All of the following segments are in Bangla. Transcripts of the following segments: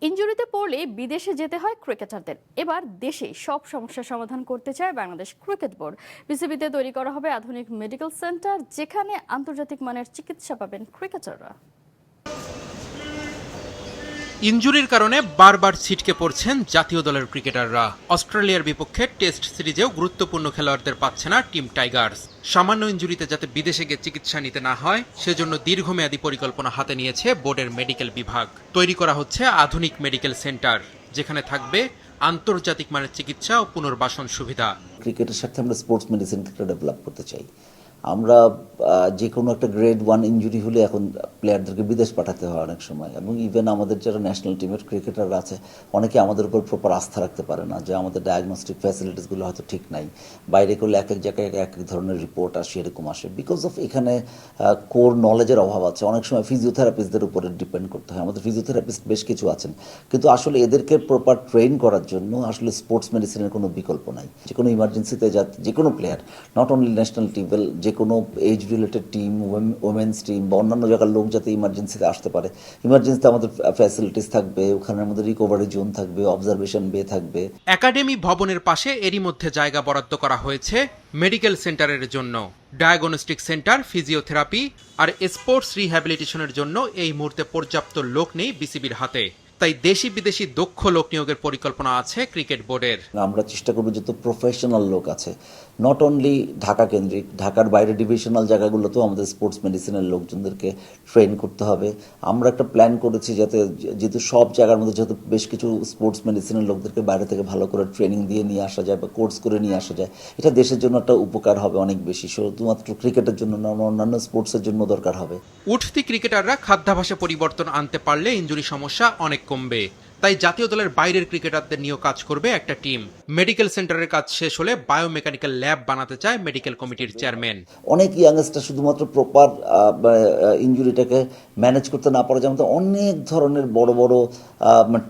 ইনজুরিতে পড়লে বিদেশে যেতে হয় ক্রিকেটারদের। এবার দেশে সব সমস্যার সমাধান করতে চায় বাংলাদেশ ক্রিকেট বোর্ড। বিসিবিতে তৈরি করা হবে আধুনিক মেডিকেল সেন্টার, যেখানে আন্তর্জাতিক মানের চিকিৎসা পাবেন ক্রিকেটাররা। ইনজুরির কারণে বারবার ছিটকে পড়ছেন জাতীয় দলের ক্রিকেটাররা। অস্ট্রেলিয়ার বিপক্ষে টেস্ট সিরিজেও গুরুত্বপূর্ণ খেলোয়াড়দের পাচ্ছে না টিম টাইগার্স। সামান্য ইনজুরিতে যাতে বিদেশে গিয়ে চিকিৎসা নিতে না হয়, সেজন্য দীর্ঘমেয়াদী পরিকল্পনা হাতে নিয়েছে বোর্ডের মেডিকেল বিভাগ। তৈরি করা হচ্ছে আধুনিক মেডিকেল সেন্টার, যেখানে থাকবে আন্তর্জাতিক মানের চিকিৎসা ও পুনর্বাসন সুবিধা। ক্রিকেটের সাথে আমরা স্পোর্টস মেডিসিনটা ডেভেলপ করতে চাই। আমরা যে কোনো একটা গ্রেড 1 ইনজুরি হলে এখন প্লেয়ারদেরকে বিদেশ পাঠাতে হয় অনেক সময়, এবং ইভেন আমাদের যারা ন্যাশনাল টিমের ক্রিকেটাররা আছে অনেকে আমাদের উপর প্রপার আস্থা রাখতে পারে না, যে আমাদের ডায়াগনস্টিক ফ্যাসিলিটিসগুলো হয়তো ঠিক নাই, বাইরে করলে এক এক জায়গায় এক এক ধরনের রিপোর্ট আসে, এরকম আসে। বিকজ অফ এখানে কোর নলেজের অভাব আছে। অনেক সময় ফিজিওথেরাপিস্টদের উপরে ডিপেন্ড করতে হয়। আমাদের ফিজিওথেরাপিস্ট বেশ কিছু আছেন, কিন্তু আসলে এদেরকে প্রপার ট্রেন করার জন্য আসলে স্পোর্টস মেডিসিনের কোনো বিকল্প নাই। যে কোনো ইমার্জেন্সিতে যে কোনো প্লেয়ার, নট অনলি ন্যাশনাল টিমের, যে কোনো age related team, women's team বা অন্যান্য জায়গার লোক যাতে ইমার্জেন্সিতে আসতে পারে, ইমার্জেন্সিতে আমাদের ফ্যাসিলিটিস থাকবে, ওখানের মধ্যে রিকভারি জোন থাকবে, অবজারভেশন বে থাকবে। একাডেমি ভবনের পাশে এরই মধ্যে জায়গা বরাদ্দ করা হয়েছে মেডিকেল সেন্টারের জন্য। ডায়াগনস্টিক সেন্টার, ফিজিওথেরাপি আর স্পোর্টস রিহ্যাবিলিটেশনের জন্য এই মুহূর্তে পর্যাপ্ত লোক নেই বিসিবির হাতে। তাই দেশি বিদেশি দক্ষ লোক নিয়োগের পরিকল্পনা আছে ক্রিকেট বোর্ডের। আমরা চেষ্টা করবো যত প্রফেশনাল লোক আছে, নট অনলি ঢাকা কেন্দ্রিক, ঢাকার বাইরে ডিভিশনাল জায়গাগুলোতেও আমাদের স্পোর্টস মেডিসিনের লোকজনদেরকে ট্রেন করতে হবে। আমরা একটা প্ল্যান করেছি যাতে, যেহেতু সব জায়গার মধ্যে যেহেতু বেশ কিছু স্পোর্টস মেডিসিনের লোকদেরকে বাইরে থেকে ভালো করে ট্রেনিং দিয়ে নিয়ে আসা যায় বা কোর্স করে নিয়ে আসা যায়, এটা দেশের জন্য একটা উপকার হবে অনেক বেশি। শুধুমাত্র ক্রিকেটের জন্য না, অন্যান্য স্পোর্টসের জন্য দরকার হবে। উঠতি ক্রিকেটাররা খাদ্যাভ্যাসে পরিবর্তন আনতে পারলে ইনজুরি সমস্যা অনেক কমবে। তাই জাতীয় দলের বাইরের ক্রিকেটারদের নিয়েও কাজ করবে একটা টিম। মেডিকেল সেন্টারের কাজ শেষ হলে বায়োমেকানিক্যাল ল্যাব বানাতে চায় মেডিকেল কমিটির চেয়ারম্যান। অনেক ইয়াংস্টার শুধুমাত্র প্রপার ইনজুরিটাকে ম্যানেজ করতে না পারে, যেমন অনেক ধরনের বড় বড়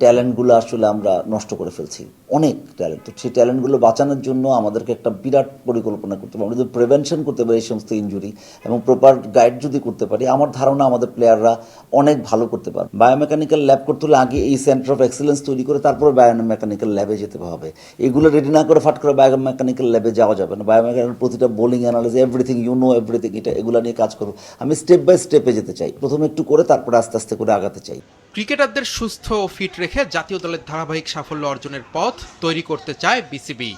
ট্যালেন্টগুলো আসলে আমরা নষ্ট করে ফেলছি, অনেক ট্যালেন্ট। তো সেই ট্যালেন্টগুলো বাঁচানোর জন্য আমাদেরকে একটা বিরাট পরিকল্পনা করতে হবে। আমরা যদি প্রিভেনশন করতে পারি এই সমস্ত ইনজুরি এবং প্রপার গাইড যদি করতে পারি, আমার ধারণা আমাদের প্লেয়াররা অনেক ভালো করতে পারে। বায়োমেকানিক্যাল ল্যাব করতে হলে আগে এই সেন্টার অফ এক্সেলেন্স তৈরি করে তারপরে বায়োমেকানিক্যাল ল্যাবে যেতে হবে। এগুলো রেডি না করে ফাট করে বায়োমেকানিক্যাল ল্যাবে যাওয়া যাবে না। বায়োমেকানিক্যাল প্রতিটা বোলিং অ্যানালাইজ, এভরিথিং, এভরিথিং, এগুলো নিয়ে কাজ করবো। আমি স্টেপ বাই স্টেপে যেতে চাই, প্রথমে একটু করে তারপরে আস্তে আস্তে করে আগাতে চাই। ক্রিকেটারদের সুস্থ ও ফিট রেখে জাতীয় দলের ধারাবাহিক সাফল্য অর্জনের পথ তৈরি করতে চায় বিসিবি।